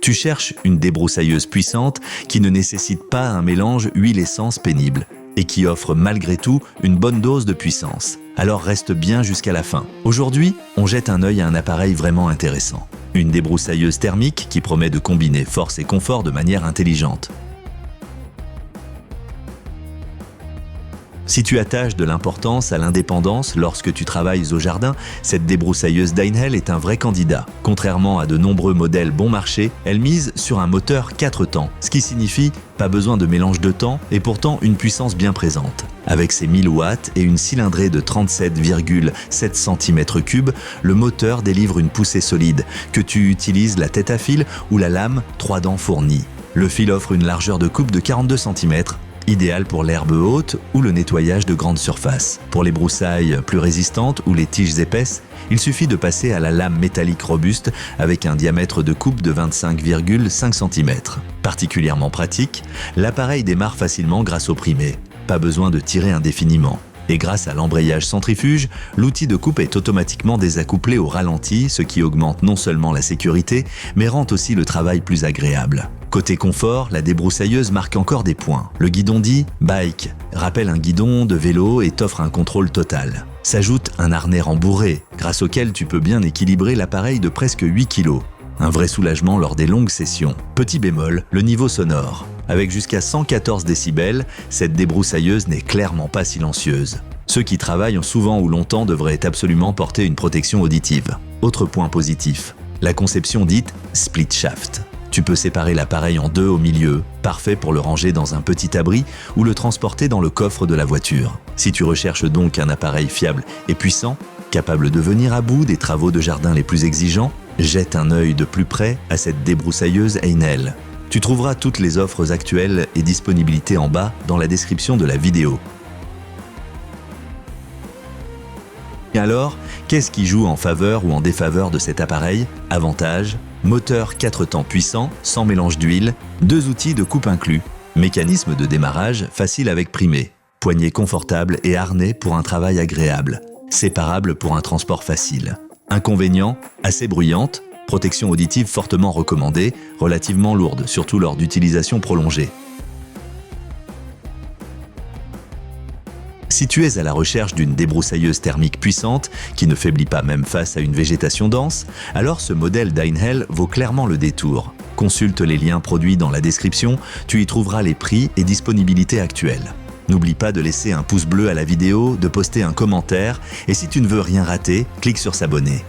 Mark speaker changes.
Speaker 1: Tu cherches une débroussailleuse puissante qui ne nécessite pas un mélange huile-essence pénible et qui offre malgré tout une bonne dose de puissance. Alors reste bien jusqu'à la fin. Aujourd'hui, on jette un œil à un appareil vraiment intéressant. Une débroussailleuse thermique qui promet de combiner force et confort de manière intelligente. Si tu attaches de l'importance à l'indépendance lorsque tu travailles au jardin, cette débroussailleuse Deinhell est un vrai candidat. Contrairement à de nombreux modèles bon marché, elle mise sur un moteur 4 temps, ce qui signifie pas besoin de mélange de temps et pourtant une puissance bien présente. Avec ses 1000 watts et une cylindrée de 37,7 cm3, le moteur délivre une poussée solide, que tu utilises la tête à fil ou la lame 3 dents fournie. Le fil offre une largeur de coupe de 42 cm, idéal pour l'herbe haute ou le nettoyage de grandes surfaces. Pour les broussailles plus résistantes ou les tiges épaisses, il suffit de passer à la lame métallique robuste avec un diamètre de coupe de 25,5 cm. Particulièrement pratique, l'appareil démarre facilement grâce au primé. Pas besoin de tirer indéfiniment. Et grâce à l'embrayage centrifuge, l'outil de coupe est automatiquement désaccouplé au ralenti, ce qui augmente non seulement la sécurité, mais rend aussi le travail plus agréable. Côté confort, la débroussailleuse marque encore des points. Le guidon dit « Bike » rappelle un guidon de vélo et t'offre un contrôle total. S'ajoute un harnais rembourré, grâce auquel tu peux bien équilibrer l'appareil de presque 8 kg. Un vrai soulagement lors des longues sessions. Petit bémol, le niveau sonore. Avec jusqu'à 114 décibels, cette débroussailleuse n'est clairement pas silencieuse. Ceux qui travaillent souvent ou longtemps devraient absolument porter une protection auditive. Autre point positif, la conception dite split shaft. Tu peux séparer l'appareil en deux au milieu, parfait pour le ranger dans un petit abri ou le transporter dans le coffre de la voiture. Si tu recherches donc un appareil fiable et puissant, capable de venir à bout des travaux de jardin les plus exigeants, jette un œil de plus près à cette débroussailleuse Deinhell. Tu trouveras toutes les offres actuelles et disponibilités en bas dans la description de la vidéo. Et alors, qu'est-ce qui joue en faveur ou en défaveur de cet appareil? Avantages: moteur 4 temps puissant, sans mélange d'huile, 2 outils de coupe inclus, mécanisme de démarrage facile avec primé, poignée confortable et harnais pour un travail agréable, séparable pour un transport facile. Inconvénients: assez bruyante, protection auditive fortement recommandée, relativement lourde, surtout lors d'utilisation prolongée. Si tu es à la recherche d'une débroussailleuse thermique puissante, qui ne faiblit pas même face à une végétation dense, alors ce modèle Deinhell vaut clairement le détour. Consulte les liens produits dans la description, tu y trouveras les prix et disponibilités actuelles. N'oublie pas de laisser un pouce bleu à la vidéo, de poster un commentaire, et si tu ne veux rien rater, clique sur s'abonner.